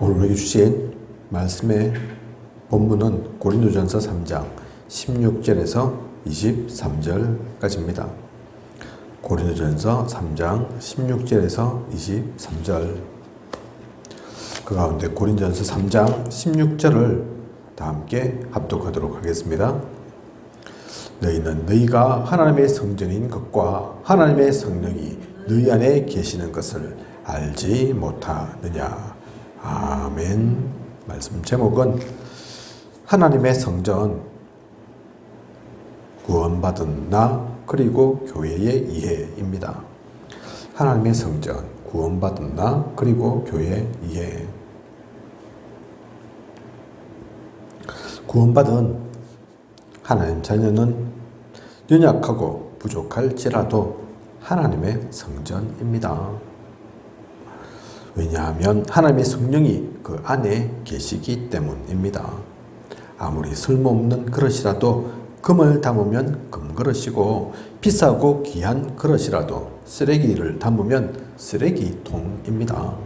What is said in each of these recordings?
오늘 우리 주신 말씀의 본문은 고린도전서 3장 16절에서 23절까지입니다. 고린도전서 3장 16절에서 23절. 그 가운데 고린도전서 3장 16절을 다 함께 합독하도록 하겠습니다. 너희는 너희가 하나님의 성전인 것과 하나님의 성령이 너희 안에 계시는 것을 알지 못하느냐. 아멘. 말씀 제목은 하나님의 성전, 구원받은 나 그리고 교회의 이해입니다. 하나님의 성전, 구원받은 나 그리고 교회의 이해. 구원받은 하나님 자녀는 연약하고 부족할지라도 하나님의 성전입니다. 왜냐하면 하나님의 성령이 그 안에 계시기 때문입니다. 아무리 쓸모없는 그릇이라도 금을 담으면 금그릇이고 비싸고 귀한 그릇이라도 쓰레기를 담으면 쓰레기통입니다.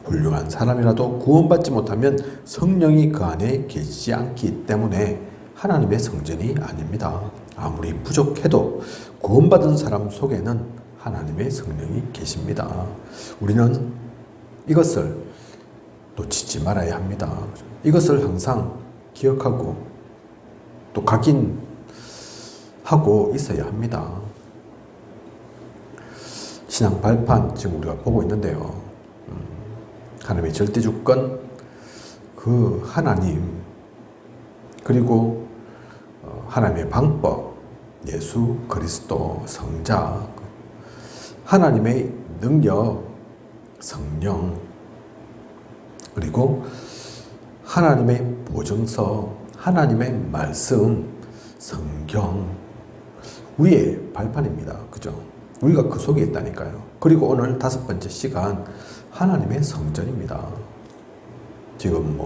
훌륭한 사람이라도 구원받지 못하면 성령이 그 안에 계시지 않기 때문에 하나님의 성전이 아닙니다. 아무리 부족해도 구원받은 사람 속에는 하나님의 성령이 계십니다. 우리는 이것을 놓치지 말아야 합니다. 이것을 항상 기억하고 또 각인하고 있어야 합니다. 신앙 발판 지금 우리가 보고 있는데요. 하나님의 절대주권, 그 하나님, 그리고 하나님의 방법, 예수 그리스도 성자, 하나님의 능력, 성령, 그리고 하나님의 보증서, 하나님의 말씀, 성경 위에 발판입니다. 그죠? 우리가 그 속에 있다니까요. 그리고 오늘 5번째 시간 하나님의 성전입니다. 지금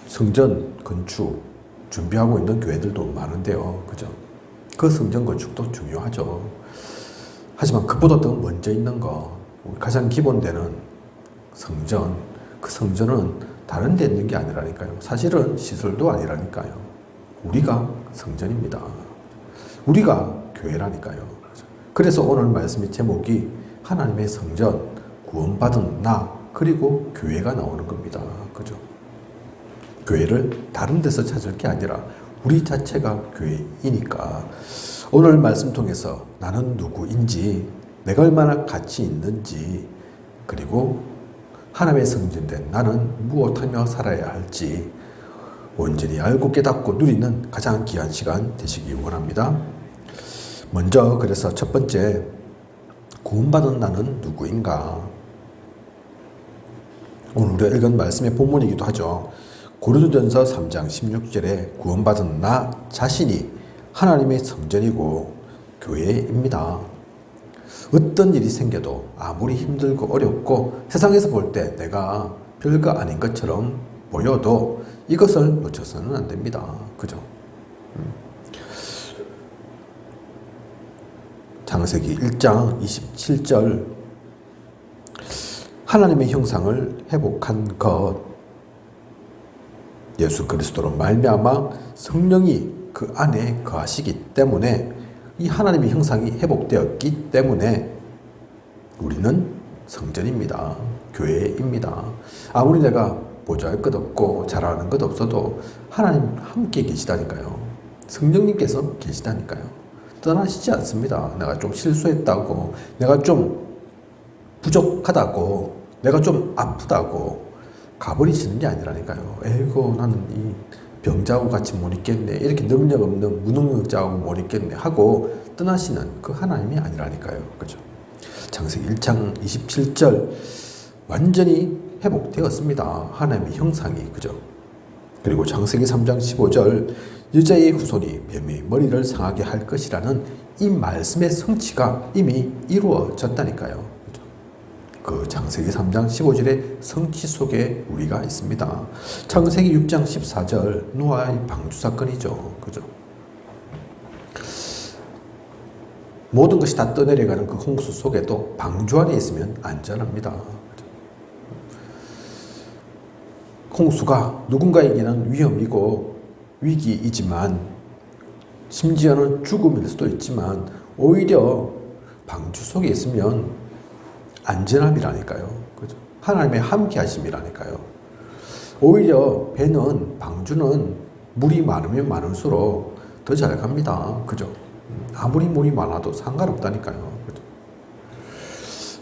성전 건축 준비하고 있는 교회들도 많은데요. 그죠? 그 성전 건축도 중요하죠. 하지만 그보다 더 먼저 있는 거, 가장 기본되는 성전, 그 성전은 다른 데 있는 게 아니라니까요. 사실은 시설도 아니라니까요. 우리가 성전입니다. 우리가 교회라니까요. 그래서 오늘 말씀의 제목이 하나님의 성전, 구원받은 나, 그리고 교회가 나오는 겁니다. 그죠? 교회를 다른 데서 찾을 게 아니라 우리 자체가 교회이니까 오늘 말씀 통해서 나는 누구인지, 내가 얼마나 가치 있는지, 그리고 하나님의 성전된 나는 무엇하며 살아야 할지 온전히 알고 깨닫고 누리는 가장 귀한 시간 되시기 원합니다. 먼저 그래서 첫 번째, 구원받은 나는 누구인가? 오늘 우리가 읽은 말씀의 본문이기도 하죠. 고린도전서 3장 16절에 구원받은 나 자신이 하나님의 성전이고 교회입니다. 어떤 일이 생겨도 아무리 힘들고 어렵고 세상에서 볼 때 내가 별거 아닌 것처럼 보여도 이것을 놓쳐서는 안 됩니다. 그죠? 창세기 1장 27절 하나님의 형상을 회복한 것, 예수 그리스도로 말미암아 성령이 그 안에 거하시기 때문에 이 하나님의 형상이 회복되었기 때문에 우리는 성전입니다. 교회입니다. 아무리 내가 보잘할 것 없고 잘하는 것 없어도 하나님 함께 계시다니까요. 성령님께서 계시다니까요. 떠나시지 않습니다. 내가 좀 실수했다고, 내가 좀 부족하다고, 내가 좀 아프다고 가버리시는 게 아니라니까요. 에이고 나는 이 병자하고 같이 못 있겠네, 이렇게 능력 없는 무능력자하고 못 있겠네 하고 떠나시는 그 하나님이 아니라니까요. 그죠? 창세기 1장 27절 완전히 회복되었습니다. 하나님의 형상이. 그죠? 그리고 창세기 3장 15절 여자의 후손이 뱀의 머리를 상하게 할 것이라는 이 말씀의 성취가 이미 이루어졌다니까요. 그 창세기 3장 15절의 성취 속에 우리가 있습니다. 창세기 6장 14절 노아의 방주 사건이죠. 그죠? 모든 것이 다 떠내려가는 그 홍수 속에도 방주 안에 있으면 안전합니다. 홍수가 누군가에게는 위험이고 위기이지만 심지어는 죽음일 수도 있지만 오히려 방주 속에 있으면 안전함이라니까요. 그죠? 하나님의 함께 하심이라니까요. 오히려 배는, 방주는 물이 많으면 많을수록 더 잘 갑니다. 그죠? 아무리 물이 많아도 상관없다니까요. 그죠?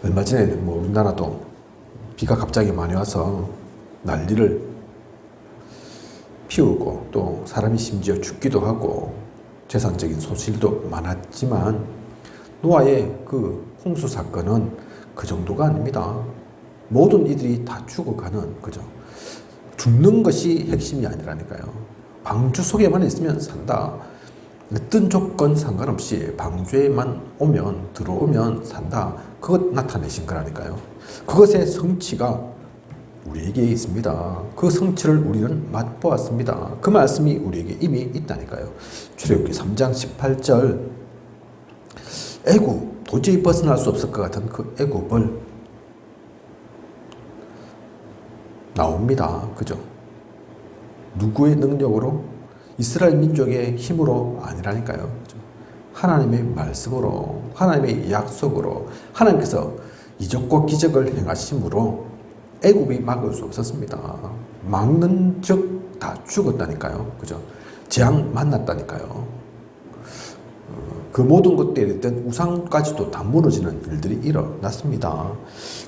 얼마 전에 뭐 우리나라도 비가 갑자기 많이 와서 난리를 피우고 또 사람이 심지어 죽기도 하고 재산적인 손실도 많았지만 노아의 그 홍수 사건은 그 정도가 아닙니다. 모든 이들이 다 죽어가는, 그죠? 죽는 것이 핵심이 아니라니까요. 방주 속에만 있으면 산다. 어떤 조건 상관없이 방주에만 들어오면 산다. 그것 나타내신 거라니까요. 그것의 성취가 우리에게 있습니다. 그 성취를 우리는 맛보았습니다. 그 말씀이 우리에게 이미 있다니까요. 출애굽기 3장 18절 애굽, 도저히 벗어날 수 없을 것 같은 그 애굽을 나옵니다. 그죠? 누구의 능력으로? 이스라엘 민족의 힘으로 아니라니까요. 그죠? 하나님의 말씀으로, 하나님의 약속으로, 하나님께서 이적과 기적을 행하심으로 애굽이 막을 수 없었습니다. 막는 즉 다 죽었다니까요. 그죠? 재앙 만났다니까요. 그 모든 것들에 있던 우상까지도 다 무너지는 일들이 일어났습니다.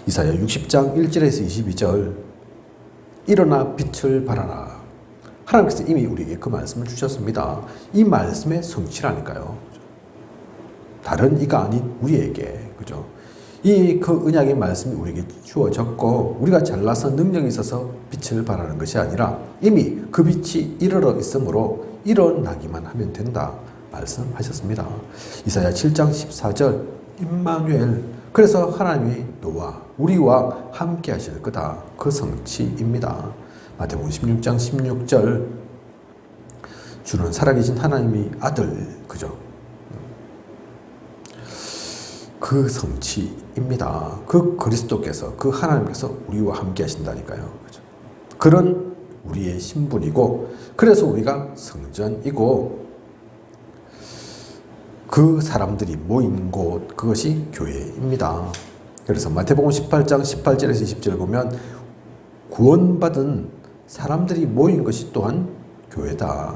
이사야 60장 1절에서 22절 일어나 빛을 발하라. 하나님께서 이미 우리에게 그 말씀을 주셨습니다. 이 말씀의 성취라니까요. 다른 이가 아닌 우리에게, 그죠? 그 언약의 말씀이 우리에게 주어졌고 우리가 잘나서 능력이 있어서 빛을 발하는 것이 아니라 이미 그 빛이 이르러 있으므로 일어나기만 하면 된다 말씀하셨습니다. 이사야 7장 14절 임마누엘, 그래서 하나님이 너와 우리와 함께 하실 거다. 그 성취입니다. 마태복음 16장 16절 주는 살아계신 하나님의 아들, 그죠? 그 성취입니다. 그 그리스도께서, 그 하나님께서 우리와 함께 하신다니까요. 그죠? 그런 우리의 신분이고, 그래서 우리가 성전이고, 그 사람들이 모인 곳, 그것이 교회입니다. 그래서 마태복음 18장 18절에서 20절을 보면 구원받은 사람들이 모인 것이 또한 교회다.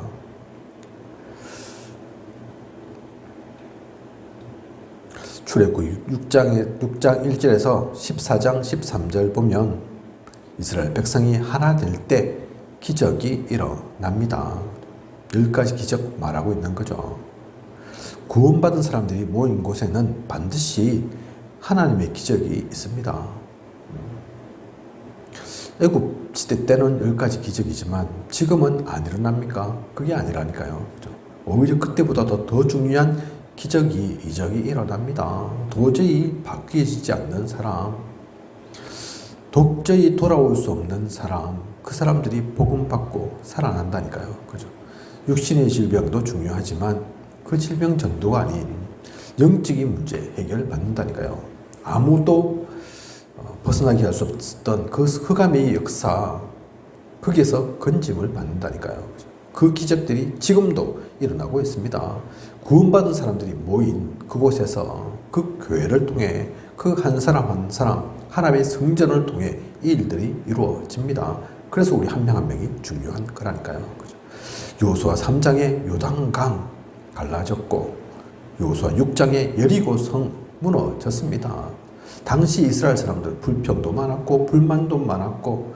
출애굽기 6장 1절에서 14장 13절 보면 이스라엘 백성이 하나 될 때 기적이 일어납니다. 10가지 기적 말하고 있는 거죠. 구원받은 사람들이 모인 곳에는 반드시 하나님의 기적이 있습니다. 애굽 시대 때는 10가지 기적이지만 지금은 안 일어납니까? 그게 아니라니까요. 오히려 그때보다 더 중요한 기적이, 이적이 일어납니다. 도저히 바뀌어지지 않는 사람, 도저히 돌아올 수 없는 사람, 그 사람들이 복음 받고 살아난다니까요. 그죠? 육신의 질병도 중요하지만 그 질병 정도가 아닌 영적인 문제 해결받는다니까요. 아무도 벗어나게 할 수 없었던 그 흑암의 역사, 거기에서 건짐을 받는다니까요. 그 기적들이 지금도 일어나고 있습니다. 구원받은 사람들이 모인 그곳에서 그 교회를 통해 그 한 사람 한 사람 하나님의 성전을 통해 이 일들이 이루어집니다. 그래서 우리 한 명 한 명이 중요한 거라니까요. 여호수아 3장에 요단강 갈라졌고 여호수아 6장에 여리고성 무너졌습니다. 당시 이스라엘 사람들 불평도 많았고 불만도 많았고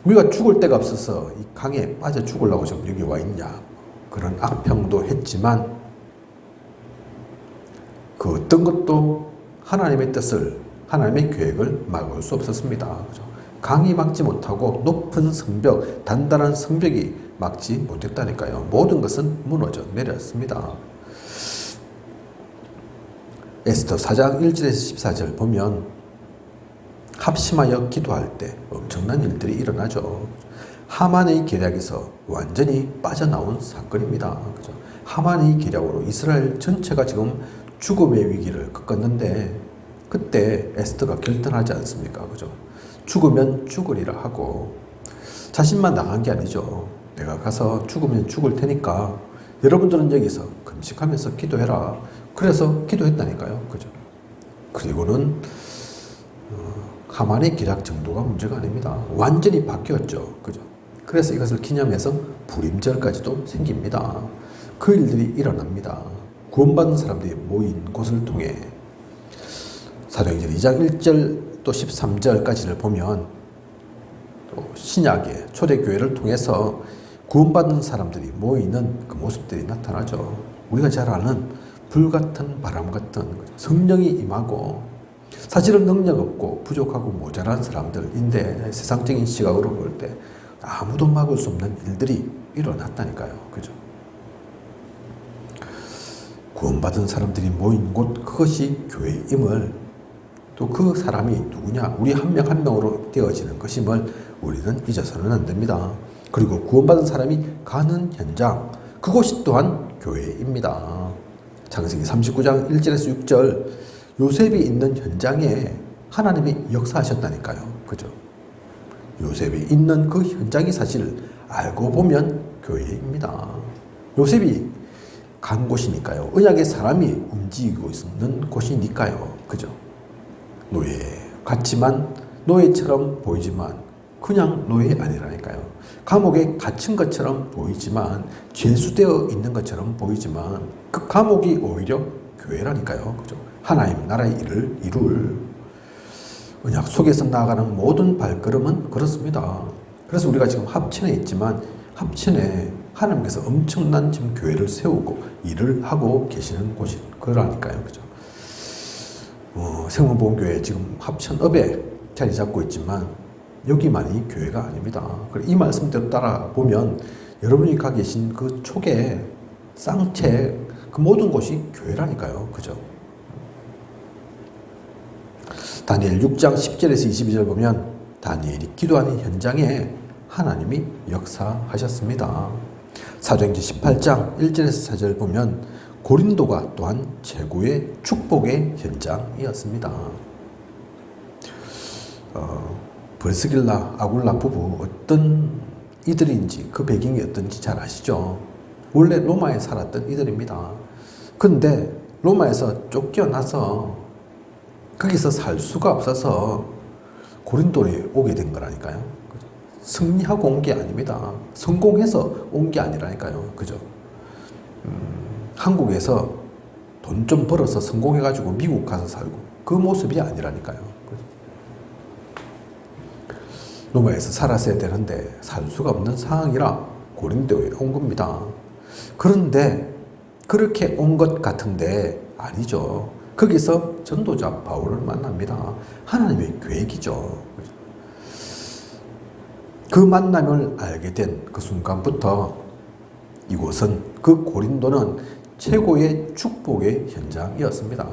우리가 죽을 데가 없어서 이 강에 빠져 죽으려고 지금 여기 와 있냐, 그런 악평도 했지만 그 어떤 것도 하나님의 뜻을, 하나님의 계획을 막을 수 없었습니다. 그죠? 강이 막지 못하고 높은 성벽, 단단한 성벽이 막지 못했다니까요. 모든 것은 무너져 내렸습니다. 에스더 4장 1절에서 14절 보면 합심하여 기도할 때 엄청난 일들이 일어나죠. 하만의 계략에서 완전히 빠져나온 사건입니다. 그죠? 하만의 계략으로 이스라엘 전체가 지금 죽음의 위기를 겪었는데 그때 에스더가 결단하지 않습니까? 그죠? 죽으면 죽으리라 하고 자신만 나간 게 아니죠. 내가 가서 죽으면 죽을 테니까 여러분들은 여기서 금식하면서 기도해라. 그래서 기도했다니까요. 그죠? 그리고는 하만의 기락 정도가 문제가 아닙니다. 완전히 바뀌었죠. 그죠? 그래서 이것을 기념해서 불임절까지도 생깁니다. 그 일들이 일어납니다. 구원받은 사람들이 모인 곳을 통해 사도행전 2장 1절 또 13절까지를 보면 또 신약의 초대교회를 통해서 구원받은 사람들이 모이는 그 모습들이 나타나죠. 우리가 잘 아는 불같은 바람 같은 성령이 임하고 사실은 능력 없고 부족하고 모자란 사람들인데 세상적인 시각으로 볼 때 아무도 막을 수 없는 일들이 일어났다니까요. 그죠? 구원받은 사람들이 모인 곳 그것이 교회임을 또 그 사람이 누구냐 우리 한 명 한 명으로 되어지는 것임을 우리는 잊어서는 안 됩니다. 그리고 구원받은 사람이 가는 현장 그곳이 또한 교회입니다. 창세기 39장 1절에서 6절 요셉이 있는 현장에 하나님이 역사하셨다니까요. 그죠? 요셉이 있는 그 현장이 사실 알고 보면 교회입니다. 요셉이 간 곳이니까요. 언약의 사람이 움직이고 있는 곳이니까요. 그죠? 노예 같지만 노예처럼 보이지만 그냥 노예 아니라니까요. 감옥에 갇힌 것처럼 보이지만 죄수되어 있는 것처럼 보이지만 그 감옥이 오히려 교회라니까요. 그죠? 하나님 나라의 일을 이룰 언약 속에서 나아가는 모든 발걸음은 그렇습니다. 그래서 우리가 지금 합천에 있지만 합천에 하나님께서 엄청난 지금 교회를 세우고 일을 하고 계시는 곳이 그러니까요. 그죠? 생명보험교회 지금 합천읍에 자리 잡고 있지만 여기만이 교회가 아닙니다. 이 말씀대로 따라보면 여러분이 가 계신 그 촉에 쌍채 그 모든 곳이 교회라니까요. 그죠? 다니엘 6장 10절에서 22절 보면 다니엘이 기도하는 현장에 하나님이 역사하셨습니다. 사도행전 18장 1절에서 4절 보면 고린도가 또한 최고의 축복의 현장이었습니다. 브리스길라, 아굴라 부부 어떤 이들인지 그 배경이 어떤지 잘 아시죠? 원래 로마에 살았던 이들입니다. 근데 로마에서 쫓겨나서 거기서 살 수가 없어서 고린도에 오게 된 거라니까요. 승리하고 온 게 아닙니다. 성공해서 온 게 아니라니까요. 그죠? 한국에서 돈 좀 벌어서 성공해가지고 미국 가서 살고 그 모습이 아니라니까요. 로마에서 살았어야 되는데 살 수가 없는 상황이라 고린도에 온 겁니다. 그런데 그렇게 온 것 같은데 아니죠. 거기서 전도자 바울을 만납니다. 하나님의 계획이죠. 그 만남을 알게 된 그 순간부터 이곳은 그 고린도는 최고의 축복의 현장이었습니다.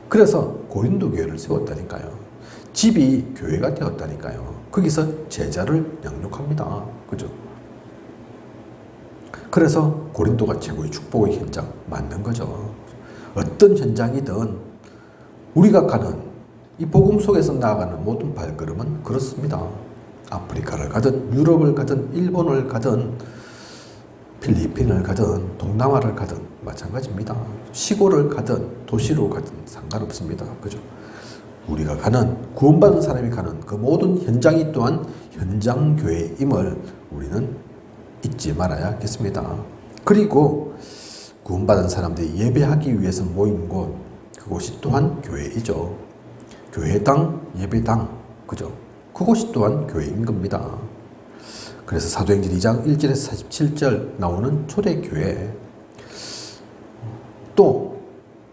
그래서 고린도 교회를 세웠다니까요. 집이 교회가 되었다니까요. 거기서 제자를 양육합니다. 그죠? 그래서 고린도가 최고의 축복의 현장 맞는 거죠. 어떤 현장이든 우리가 가는 이 복음 속에서 나아가는 모든 발걸음은 그렇습니다. 아프리카를 가든 유럽을 가든 일본을 가든 필리핀을 가든 동남아를 가든 마찬가지입니다. 시골을 가든 도시로 가든 상관없습니다. 그죠? 우리가 가는 구원받은 사람이 가는 그 모든 현장이 또한 현장교회임을 우리는 잊지 말아야겠습니다. 그리고 구원받은 사람들이 예배하기 위해서 모인 곳 그곳이 또한 교회이죠. 교회당, 예배당, 그죠? 그곳이 또한 교회인 겁니다. 그래서 사도행전 2장 1절에서 47절 나오는 초대교회 또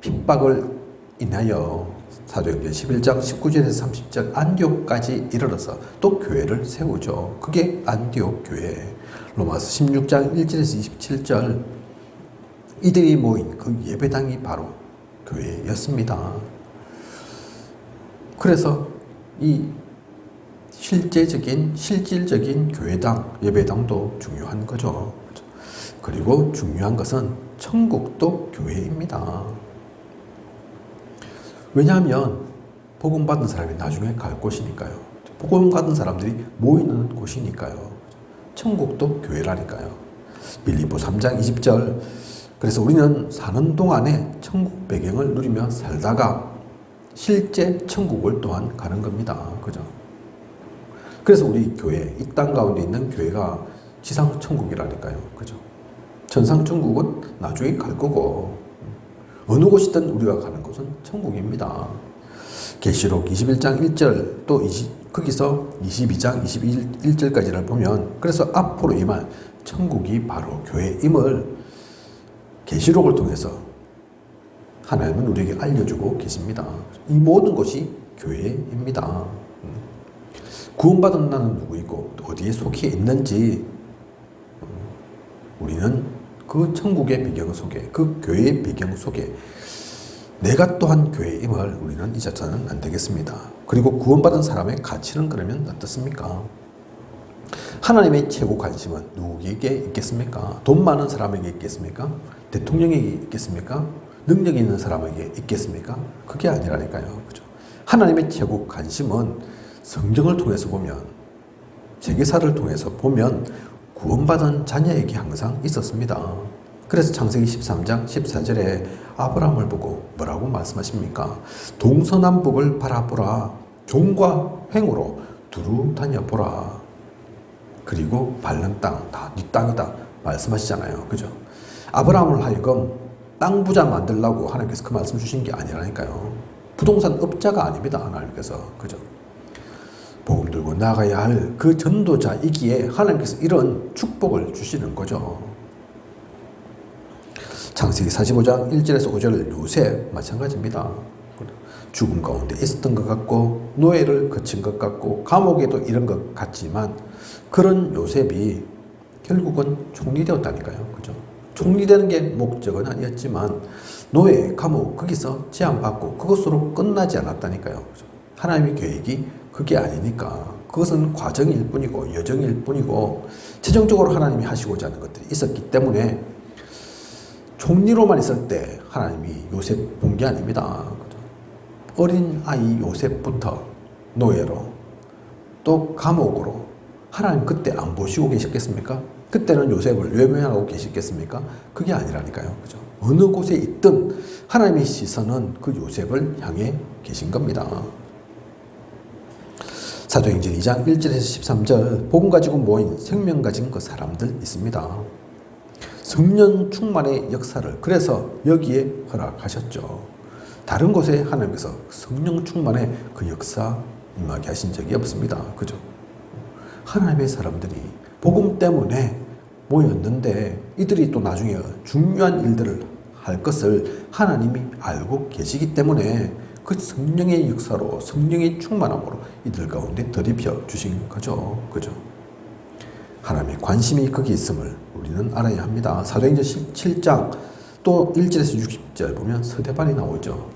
핍박을 인하여 사도행전 11장 19절에서 30절 안디옥까지 이르러서 또 교회를 세우죠. 그게 안디옥 교회. 로마서 16장 1절에서 27절 이들이 모인 그 예배당이 바로 교회였습니다. 그래서 이 실질적인 교회당, 예배당도 중요한 거죠. 그리고 중요한 것은 천국도 교회입니다. 왜냐하면 복음 받은 사람이 나중에 갈 곳이니까요. 복음 받은 사람들이 모이는 곳이니까요. 천국도 교회라니까요. 빌립보 3장 20절. 그래서 우리는 사는 동안에 천국 배경을 누리며 살다가 실제 천국을 또한 가는 겁니다. 그죠? 그래서 우리 교회, 이 땅 가운데 있는 교회가 지상 천국이라니까요. 그죠? 천상 천국은 나중에 갈 거고, 어느 곳이든 우리가 가는 곳은 천국입니다. 계시록 21장 1절 또 거기서 22장 21절까지를 보면, 그래서 앞으로 임할 천국이 바로 교회임을 계시록을 통해서 하나님은 우리에게 알려주고 계십니다. 이 모든 것이 교회입니다. 구원받은 나는 누구이고 어디에 속해 있는지 우리는 그 천국의 배경 속에, 그 교회의 배경 속에 내가 또한 교회임을 우리는 잊어서는 안 되겠습니다. 그리고 구원받은 사람의 가치는 그러면 어떻습니까? 하나님의 최고 관심은 누구에게 있겠습니까? 돈 많은 사람에게 있겠습니까? 대통령에게 있겠습니까? 능력 있는 사람에게 있겠습니까? 그게 아니라니까요. 그죠? 하나님의 최고 관심은 성경을 통해서 보면, 세계사를 통해서 보면 구원받은 자녀에게 항상 있었습니다. 그래서 창세기 13장 14절에 아브라함을 보고 뭐라고 말씀하십니까? 동서남북을 바라보라. 종과 횡으로 두루 다녀보라. 그리고 밟는 땅, 다 네 땅이다 말씀하시잖아요. 그죠? 아브라함을 하여금 땅 부자 만들라고 하나님께서 그 말씀 주신 게 아니라니까요. 부동산 업자가 아닙니다. 하나님께서. 그죠? 복음 들고 나가야 할 그 전도자이기에 하나님께서 이런 축복을 주시는 거죠. 창세기 45장 1절에서 5절 요셉 마찬가지입니다. 죽음 가운데 있었던 것 같고 노예를 거친 것 같고 감옥에도 이런 것 같지만 그런 요셉이 결국은 총리되었다니까요. 그죠? 총리되는 게 목적은 아니었지만 노예, 감옥 거기서 제한받고 그것으로 끝나지 않았다니까요. 그죠? 하나님의 계획이 그게 아니니까 그것은 과정일 뿐이고 여정일 뿐이고 최종적으로 하나님이 하시고자 하는 것들이 있었기 때문에 총리로만 있을 때 하나님이 요셉 본 게 아닙니다. 어린 아이 요셉부터 노예로 또 감옥으로 하나님 그때 안 보시고 계셨겠습니까? 그때는 요셉을 외면하고 계셨겠습니까? 그게 아니라니까요. 그죠? 어느 곳에 있든 하나님의 시선은 그 요셉을 향해 계신 겁니다. 사도행전 2장 1절에서 13절 복음 가지고 모인 생명 가진 그 사람들 있습니다. 성령 충만의 역사를 그래서 여기에 허락하셨죠. 다른 곳에 하나님께서 성령 충만의 그 역사 임하게 하신 적이 없습니다. 그죠? 하나님의 사람들이 복음 때문에 모였는데 이들이 또 나중에 중요한 일들을 할 것을 하나님이 알고 계시기 때문에 그 성령의 역사로 성령의 충만함으로 이들 가운데 덧입혀 주신 거죠. 그죠? 하나님의 관심이 거기 있음을 우리는 알아야 합니다. 사도행전 17장 또 1절에서 60절 보면 서대반이 나오죠.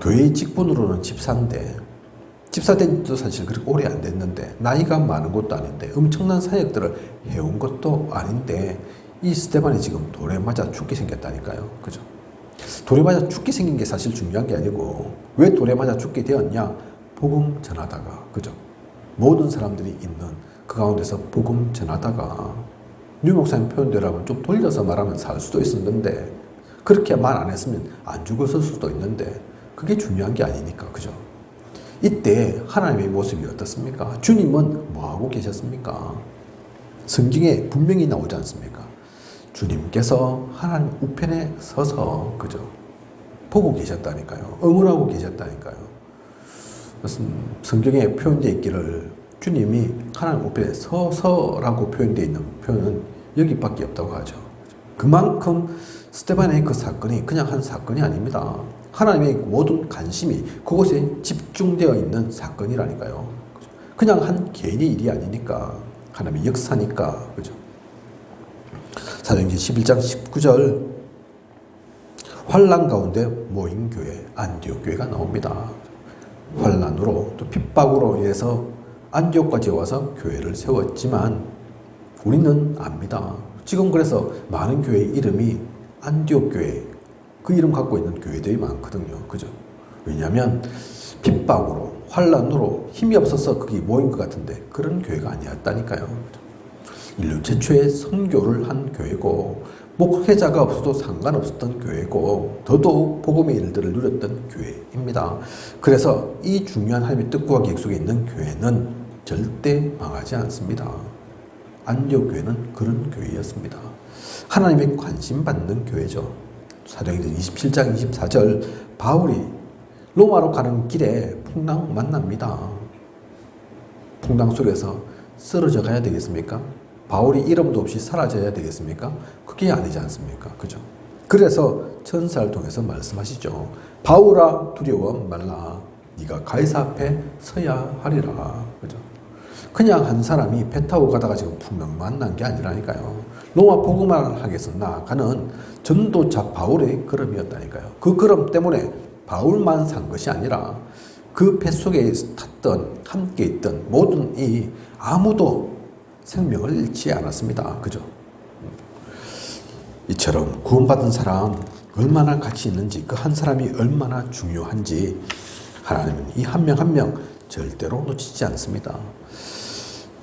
교회의 직분으로는 집사인데 집사된 지도 사실 그렇게 오래 안 됐는데 나이가 많은 것도 아닌데 엄청난 사역들을 해온 것도 아닌데 이 스데반이 지금 돌에 맞아 죽게 생겼다니까요. 그죠? 돌에 맞아 죽게 생긴 게 사실 중요한 게 아니고 왜 돌에 맞아 죽게 되었냐? 복음 전하다가 그죠? 모든 사람들이 있는 그 가운데서 복음 전하다가 유 목사님 표현대로 하면 좀 돌려서 말하면 살 수도 있었는데 그렇게 말 안 했으면 안 죽었을 수도 있는데 그게 중요한 게 아니니까 그죠? 이때 하나님의 모습이 어떻습니까? 주님은 뭐하고 계셨습니까? 성경에 분명히 나오지 않습니까? 주님께서 하나님 우편에 서서 그죠? 보고 계셨다니까요. 응원하고 계셨다니까요. 무슨 성경에 표현되어 있기를 주님이 하나님 우편에 서서라고 표현되어 있는 표현은 여기밖에 없다고 하죠. 그만큼 스데반의 그 사건이 그냥 한 사건이 아닙니다. 하나님의 모든 관심이 그곳에 집중되어 있는 사건이라니까요. 그냥 한 개인의 일이 아니니까 하나님의 역사니까 그죠? 사도행전 11장 19절 환난 가운데 모인 교회 안디옥 교회가 나옵니다. 환난으로 또 핍박으로 인해서 안디옥까지 와서 교회를 세웠지만 우리는 압니다. 지금 그래서 많은 교회의 이름이 안디옥 교회 그 이름 갖고 있는 교회들이 많거든요. 그죠? 왜냐하면 핍박으로 환란으로 힘이 없어서 거기 모인 것 같은데 그런 교회가 아니었다니까요. 인류 최초의 선교를 한 교회고 목회자가 없어도 상관없었던 교회고 더더욱 복음의 일들을 누렸던 교회입니다. 그래서 이 중요한 하나님의 뜻과 계획 속에 있는 교회는 절대 망하지 않습니다. 안디옥 교회는 그런 교회였습니다. 하나님의 관심 받는 교회죠. 사도행전 27장 24절 바울이 로마로 가는 길에 풍랑 만납니다. 풍랑 속에서 쓰러져 가야 되겠습니까? 바울이 이름도 없이 사라져야 되겠습니까? 그게 아니지 않습니까? 그죠? 그래서 천사를 통해서 말씀하시죠. 바울아 두려워 말라. 네가 가이사 앞에 서야 하리라. 그죠? 그냥 한 사람이 배 타고 가다가 지금 풍랑 만난 게 아니라니까요. 로마 복음을 하겠어 나가는 전도자 바울의 걸음이었다니까요. 그 걸음 때문에 바울만 산 것이 아니라 그 배 속에 탔던 함께 있던 모든 이 아무도 생명을 잃지 않았습니다. 그죠? 이처럼 구원받은 사람 얼마나 가치 있는지 그 한 사람이 얼마나 중요한지 하나님은 이 한 명 한 명 절대로 놓치지 않습니다.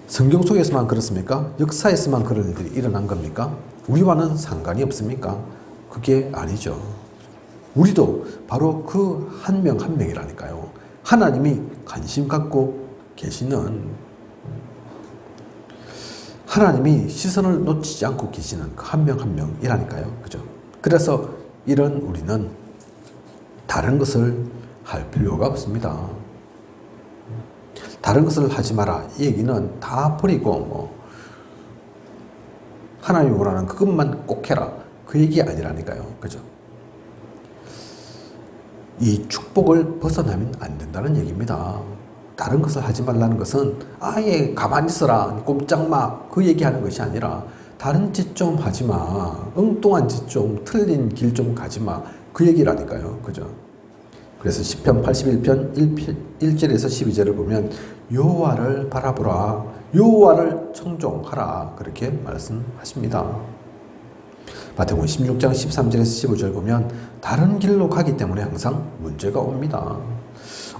성경 속에서만 그렇습니까? 역사에서만 그런 일들이 일어난 겁니까? 우리와는 상관이 없습니까? 그게 아니죠. 우리도 바로 그 한 명 한 명이라니까요. 하나님이 관심 갖고 계시는 하나님이 시선을 놓치지 않고 계시는 그 한 명 한 명이라니까요. 그죠? 그래서 이런 우리는 다른 것을 할 필요가 없습니다. 다른 것을 하지 마라. 이 얘기는 다 버리고 하나님이 원하는 그것만 꼭 해라. 그 얘기 아니라니까요. 그죠? 이 축복을 벗어나면 안 된다는 얘기입니다. 다른 것을 하지 말라는 것은 아예 가만히 있어라, 꼼짝 마, 그 얘기하는 것이 아니라 다른 짓 좀 하지 마, 엉뚱한 짓 좀, 틀린 길 좀 가지 마, 그 얘기라니까요. 그죠? 그래서 시편 81편 1절에서 12절을 보면 여호와를 바라보라, 여호와를 청종하라, 그렇게 말씀하십니다. 마태복음 16장 13절에서 15절 보면 다른 길로 가기 때문에 항상 문제가 옵니다.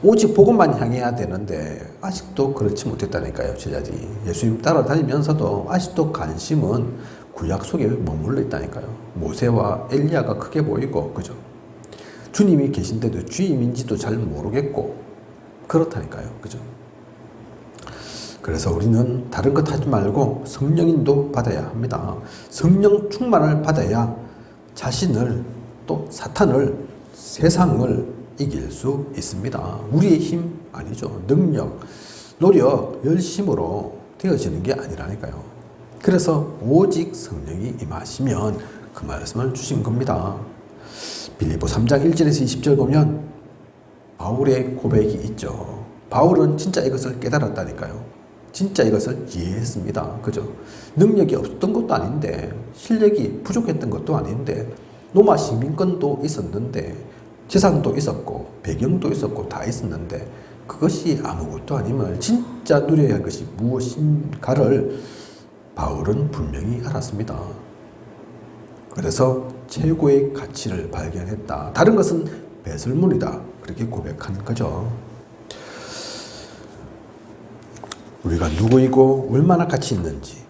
오직 복음만 향해야 되는데 아직도 그렇지 못했다니까요. 제자들이 예수님 따라다니면서도 아직도 관심은 구약 속에 머물러 있다니까요. 모세와 엘리야가 크게 보이고, 그죠? 주님이 계신데도 주임인지도 잘 모르겠고 그렇다니까요. 그죠? 그래서 우리는 다른 것 하지 말고 성령인도 받아야 합니다. 성령 충만을 받아야 자신을 또 사탄을, 세상을 이길 수 있습니다. 우리의 힘 아니죠. 능력, 노력, 열심으로 되어지는 게 아니라니까요. 그래서 오직 성령이 임하시면 그 말씀을 주신 겁니다. 빌립보 3장 1절에서 20절 보면 바울의 고백이 있죠. 바울은 진짜 이것을 깨달았다니까요. 진짜 이것을 이해했습니다. 그죠? 능력이 없었던 것도 아닌데, 실력이 부족했던 것도 아닌데, 로마 시민권도 있었는데, 재산도 있었고, 배경도 있었고, 다 있었는데, 그것이 아무것도 아님을 진짜 누려야 할 것이 무엇인가를 바울은 분명히 알았습니다. 그래서 최고의 가치를 발견했다. 다른 것은 배설물이다. 그렇게 고백한 거죠. 우리가 누구이고 얼마나 가치 있는지,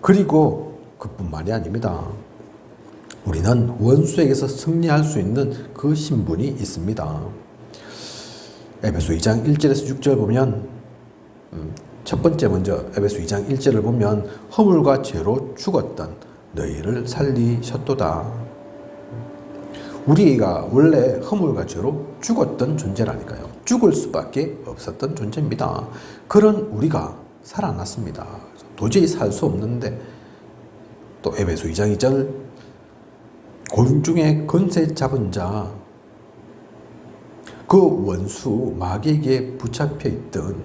그리고 그뿐만이 아닙니다. 우리는 원수에게서 승리할 수 있는 그 신분이 있습니다. 에베소 2장 1절에서 6절 보면 첫 번째 먼저 에베소 2장 1절을 보면 허물과 죄로 죽었던 너희를 살리셨도다. 우리가 원래 허물과 죄로 죽었던 존재라니까요. 죽을 수밖에 없었던 존재입니다. 그런 우리가 살아났습니다. 도저히 살 수 없는데 또 에베소 2장 2절 고윤중에 권세 잡은 자, 그 원수 마귀에게 붙잡혀 있던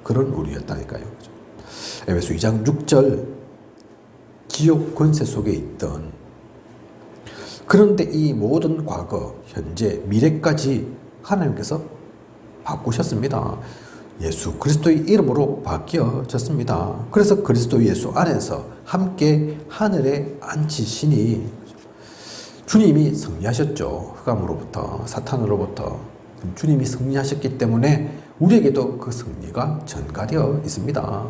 그런 우리였다니까요. 에베소 2장 6절 지옥 권세 속에 있던, 그런데 이 모든 과거, 현재, 미래까지 하나님께서 바꾸셨습니다. 예수 그리스도의 이름으로 바뀌어졌습니다. 그래서 그리스도 예수 안에서 함께 하늘에 앉히시니 주님이 승리하셨죠. 흑암으로부터, 사탄으로부터 주님이 승리하셨기 때문에 우리에게도 그 승리가 전가되어 있습니다.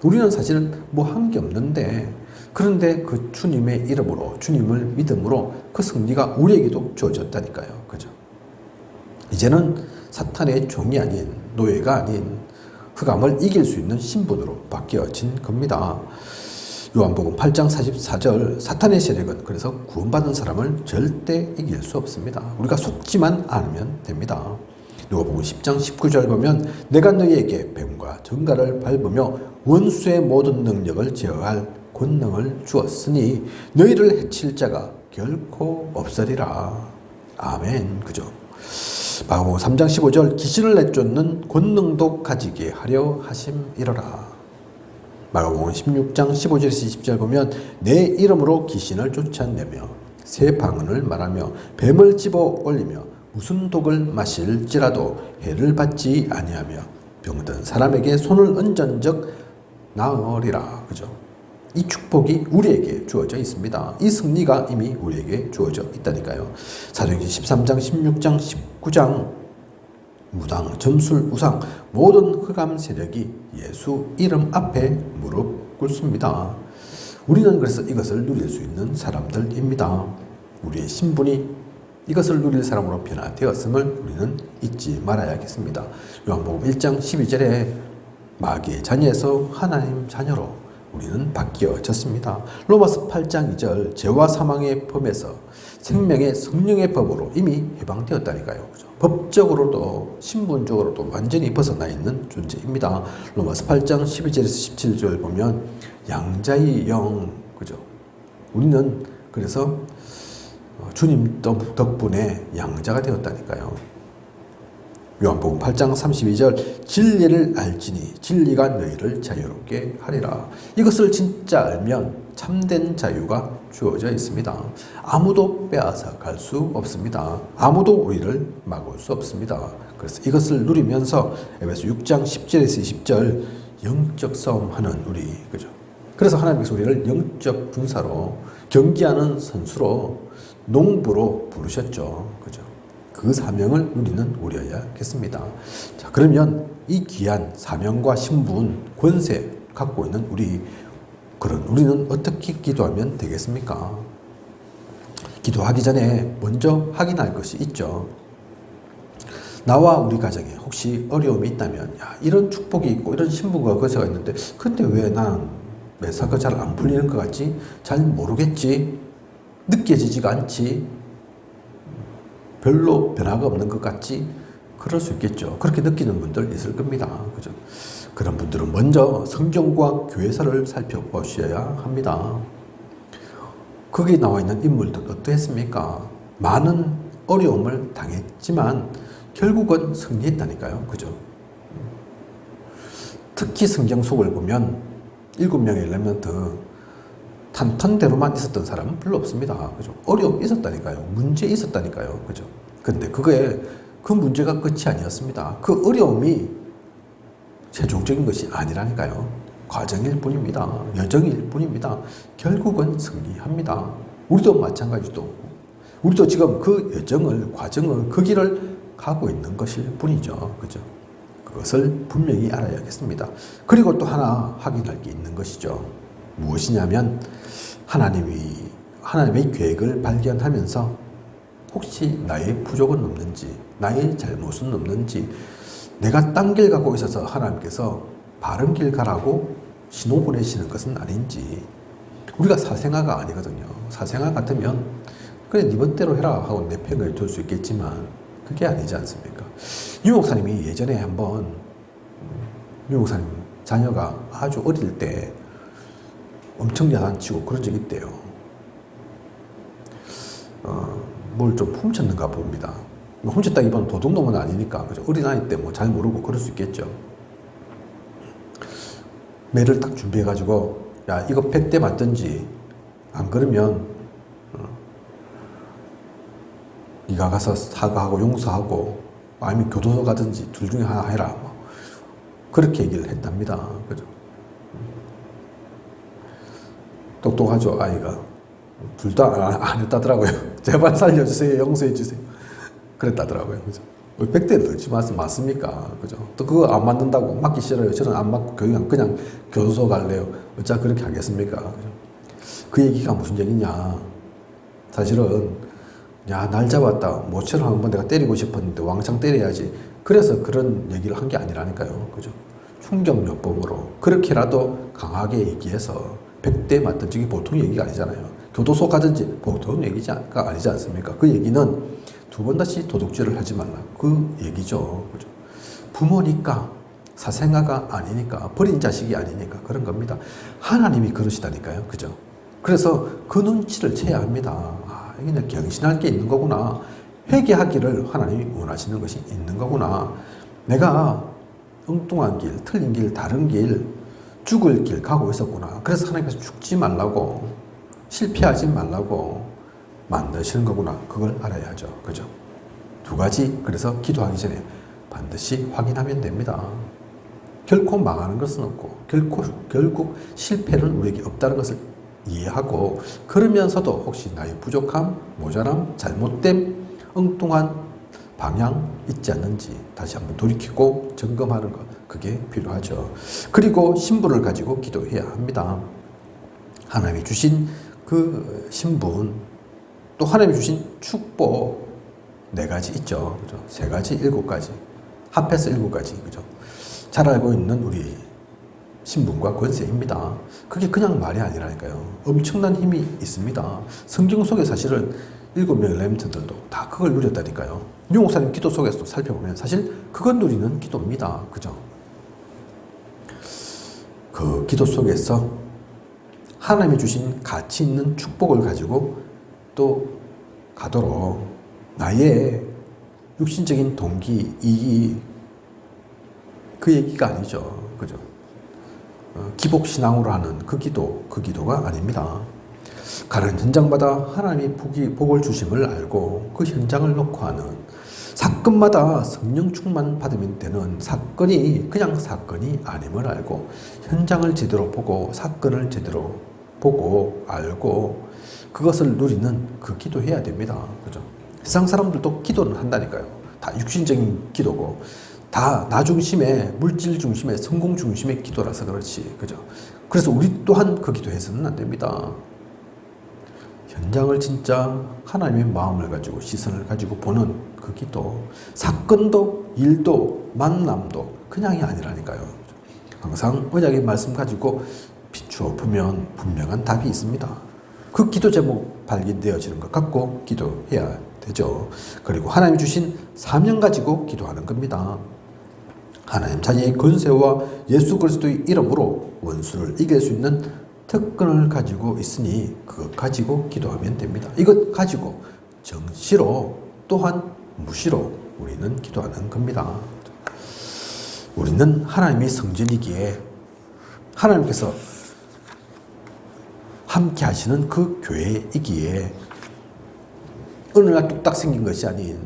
우리는 사실은 뭐 한 게 없는데, 그런데 그 주님의 이름으로, 주님을 믿음으로 그 승리가 우리에게도 주어졌다니까요. 그죠? 이제는 사탄의 종이 아닌, 노예가 아닌 흑암을 이길 수 있는 신분으로 바뀌어진 겁니다. 요한복음 8장 44절, 사탄의 세력은 그래서 구원받은 사람을 절대 이길 수 없습니다. 우리가 속지만 않으면 됩니다. 누가복음 10장 19절 보면 내가 너희에게 뱀과 정갈을 밟으며 원수의 모든 능력을 제어할 권능을 주었으니 너희를 해칠 자가 결코 없으리라. 아멘. 그죠? 마가복음 3장 15절 귀신을 내쫓는 권능도 가지게 하려 하심이로라. 마가복음 16장 15절에서 20절 보면 내 이름으로 귀신을 쫓아내며 새 방언을 말하며 뱀을 집어 올리며 무슨 독을 마실지라도 해를 받지 아니하며 병든 사람에게 손을 얹은 적 나으리라. 그죠? 이 축복이 우리에게 주어져 있습니다. 이 승리가 이미 우리에게 주어져 있다니까요. 사도행전 13장, 16장, 19장 무당, 점술, 우상 모든 흑암 세력이 예수 이름 앞에 무릎 꿇습니다. 우리는 그래서 이것을 누릴 수 있는 사람들입니다. 우리의 신분이 이것을 누릴 사람으로 변화되었음을 우리는 잊지 말아야겠습니다. 요한복음 1장 12절에 마귀의 자녀에서 하나님 자녀로 우리는 바뀌어졌습니다. 로마서 8장 2절 죄와 사망의 범에서 생명의 성령의 법으로 이미 해방되었다니까요. 그죠? 법적으로도 신분적으로도 완전히 벗어나 있는 존재입니다. 로마서 8장 12절에서 17절 보면 양자의 영, 그죠? 우리는 그래서 주님 덕분에 양자가 되었다니까요. 요한복음 8장 32절 진리를 알지니 진리가 너희를 자유롭게 하리라. 이것을 진짜 알면 참된 자유가 주어져 있습니다. 아무도 빼앗아 갈 수 없습니다. 아무도 우리를 막을 수 없습니다. 그래서 이것을 누리면서 에베소 6장 10절에서 20절 영적 싸움하는 우리, 그죠? 그래서 하나님께서 우리를 영적 군사로 경기하는 선수로 농부로 부르셨죠. 그죠? 그 사명을 누리는 우리여야겠습니다. 자, 그러면 이 귀한 사명과 신분, 권세 갖고 있는 우리는 어떻게 기도하면 되겠습니까? 기도하기 전에 먼저 확인할 것이 있죠. 나와 우리 가정에 혹시 어려움이 있다면, 야, 이런 축복이 있고 이런 신분과 거세가 있는데 근데 왜 나는 매사가 잘 안 풀리는 것 같지? 잘 모르겠지? 느껴지지가 않지? 별로 변화가 없는 것 같지? 그럴 수 있겠죠. 그렇게 느끼는 분들 있을 겁니다. 그죠? 그런 분들은 먼저 성경과 교회사를 살펴보셔야 합니다. 거기 나와 있는 인물들 어떠했습니까? 많은 어려움을 당했지만 결국은 승리했다니까요. 그죠? 특히 성경 속을 보면 7명의 렘넌트 탄탄대로만 있었던 사람은 별로 없습니다. 그죠? 어려움이 있었다니까요. 문제 있었다니까요. 그죠? 근데 그 문제가 끝이 아니었습니다. 그 어려움이 최종적인 것이 아니라니까요. 과정일 뿐입니다. 여정일 뿐입니다. 결국은 승리합니다. 우리도 마찬가지도. 우리도 지금 그 여정을, 과정을, 그 길을 가고 있는 것일 뿐이죠. 그죠? 그것을 분명히 알아야겠습니다. 그리고 또 하나 확인할 게 있는 것이죠. 무엇이냐면 하나님의 계획을 발견하면서 혹시 나의 부족은 없는지, 나의 잘못은 없는지, 내가 딴 길 가고 있어서 하나님께서 바른 길 가라고 신호 보내시는 것은 아닌지. 우리가 사생아가 아니거든요. 사생아 같으면 그래 네 멋대로 해라 하고 내 편을 들 수 있겠지만 그게 아니지 않습니까? 유 목사님이 예전에 한번 유 목사님 자녀가 아주 어릴 때 엄청 야단치고 그런 적이 있대요. 뭘 좀 훔쳤는가 봅니다. 훔쳤다기보다는 도둑놈은 아니니까, 그죠? 어린아이 때 뭐 잘 모르고 그럴 수 있겠죠. 매를 딱 준비해가지고, 야, 이거 100대 맞든지, 안 그러면, 네가 가서 사과하고 용서하고, 아니면 교도소 가든지 둘 중에 하나 해라. 뭐. 그렇게 얘기를 했답니다. 그죠? 똑똑하죠, 아이가. 둘 다 안 했다더라고요. 제발 살려주세요. 용서해주세요. 그랬다더라고요. 그죠? 100대를 넣지 맞습니까? 그죠? 또 그거 안 맞는다고 맞기 싫어요. 저는 안 맞고 교육 그냥 교도소 갈래요. 어차 그렇게 하겠습니까? 그죠? 그 얘기가 무슨 얘기냐. 사실은, 야, 날 잡았다. 모처럼 한번 내가 때리고 싶었는데 왕창 때려야지. 그래서 그런 얘기를 한 게 아니라니까요. 그죠? 충격요법으로. 그렇게라도 강하게 얘기해서 100대 맞던 적이 보통 얘기가 아니잖아요. 교도소 가든지 보통 얘기가 아니지 않습니까? 그 얘기는 두 번 다시 도둑질을 하지 말라. 그 얘기죠. 그죠? 부모니까, 사생아가 아니니까, 버린 자식이 아니니까 그런 겁니다. 하나님이 그러시다니까요. 그죠? 그래서 그 눈치를 채야 합니다. 아, 이게 그냥 경신할 게 있는 거구나. 회개하기를 하나님이 원하시는 것이 있는 거구나. 내가 엉뚱한 길, 틀린 길, 다른 길, 죽을 길 가고 있었구나. 그래서 하나님께서 죽지 말라고, 실패하지 말라고 만드시는 거구나. 그걸 알아야죠. 그죠? 두 가지. 그래서 기도하기 전에 반드시 확인하면 됩니다. 결코 망하는 것은 없고, 결국 실패는 우리에게 없다는 것을 이해하고, 그러면서도 혹시 나의 부족함, 모자람, 잘못됨, 엉뚱한 방향 있지 않는지 다시 한번 돌이키고 점검하는 것. 그게 필요하죠. 그리고 신분을 가지고 기도해야 합니다. 하나님이 주신 그 신분, 또 하나님이 주신 축복 4가지 있죠. 그죠? 3가지, 7가지. 합해서 7가지. 그죠? 잘 알고 있는 우리 신분과 권세입니다. 그게 그냥 말이 아니라니까요. 엄청난 힘이 있습니다. 성경 속에 사실은 7명의 렘넌트들도 다 그걸 누렸다니까요. 유 목사님 기도 속에서도 살펴보면 사실 그걸 누리는 기도입니다. 그죠? 그 기도 속에서 하나님이 주신 가치 있는 축복을 가지고 또 가도록 나의 육신적인 동기, 이익, 그 얘기가 아니죠. 그죠? 기복신앙으로 하는 그 기도가 아닙니다. 가는 현장마다 하나님이 복을 주심을 알고 그 현장을 놓고 하는, 사건마다 성령 충만 받으면 되는 사건이 그냥 사건이 아님을 알고 현장을 제대로 보고 사건을 제대로 보고 알고 그것을 누리는 그 기도해야 됩니다. 그죠? 세상 사람들도 기도는 한다니까요. 다 육신적인 기도고, 다 나 중심의, 물질 중심의, 성공 중심의 기도라서 그렇지. 그죠? 그래서 우리 또한 그 기도해서는 안 됩니다. 현장을 진짜 하나님의 마음을 가지고, 시선을 가지고 보는 그 기도. 사건도, 일도, 만남도 그냥이 아니라니까요. 항상 언약의 말씀 가지고 비추어 보면 분명한 답이 있습니다. 그 기도 제목 발견되어지는 것 갖고 기도해야 되죠. 그리고 하나님이 주신 사명 가지고 기도하는 겁니다. 하나님 자녀의 권세와 예수 그리스도의 이름으로 원수를 이길 수 있는 특권을 가지고 있으니 그것 가지고 기도하면 됩니다. 이것 가지고 정시로 또한 무시로 우리는 기도하는 겁니다. 우리는 하나님의 성전이기에, 하나님께서 함께 하시는 그 교회이기에 어느 날 뚝딱 생긴 것이 아닌,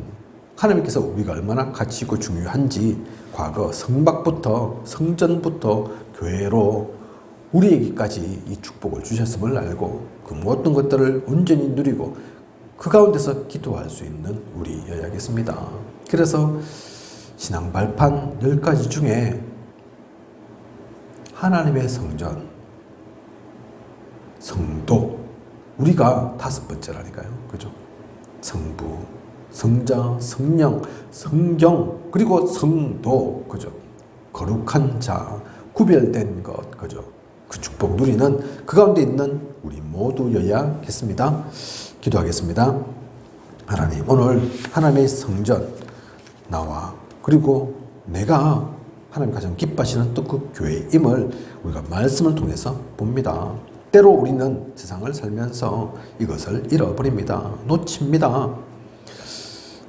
하나님께서 우리가 얼마나 가치 있고 중요한지 과거 성막부터 성전부터 교회로 우리에게까지 이 축복을 주셨음을 알고 그 모든 것들을 온전히 누리고 그 가운데서 기도할 수 있는 우리여야겠습니다. 그래서 신앙 발판 10가지 중에 하나님의 성전, 성도, 우리가 5번째라니까요. 그죠? 성부, 성자, 성령, 성경, 그리고 성도, 그죠? 거룩한 자, 구별된 것, 그죠? 그 축복 누리는 그 가운데 있는 우리 모두여야겠습니다. 기도하겠습니다. 하나님, 오늘 하나님의 성전, 나와, 그리고 내가 하나님 가장 기뻐하시는 또 그 교회임을 우리가 말씀을 통해서 봅니다. 때로 우리는 세상을 살면서 이것을 잃어버립니다. 놓칩니다.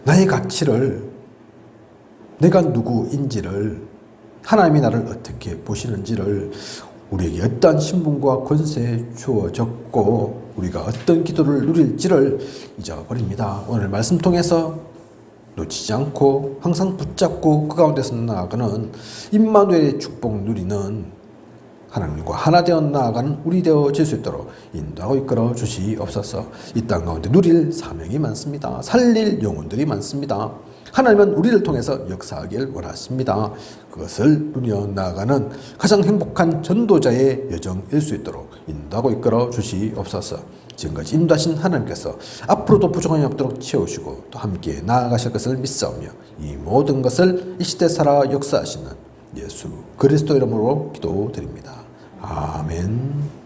나의 가치를, 내가 누구인지를, 하나님이 나를 어떻게 보시는지를, 우리에게 어떠한 신분과 권세에 주어졌고 우리가 어떤 기도를 누릴지를 잊어버립니다. 오늘 말씀 통해서 놓치지 않고 항상 붙잡고 그 가운데서 나아가는 임마누엘의 축복 누리는 하나님과 하나 되어 나아가는 우리 되어질 수 있도록 인도하고 이끌어 주시옵소서. 이 땅 가운데 누릴 사명이 많습니다. 살릴 영혼들이 많습니다. 하나님은 우리를 통해서 역사하길 원하십니다. 그것을 누려 나아가는 가장 행복한 전도자의 여정일 수 있도록 인도하고 이끌어 주시옵소서. 지금까지 인도하신 하나님께서 앞으로도 부족함이 없도록 채우시고 또 함께 나아가실 것을 믿사오며 이 모든 것을 이 시대 살아 역사하시는 예수 그리스도 이름으로 기도드립니다. 아멘.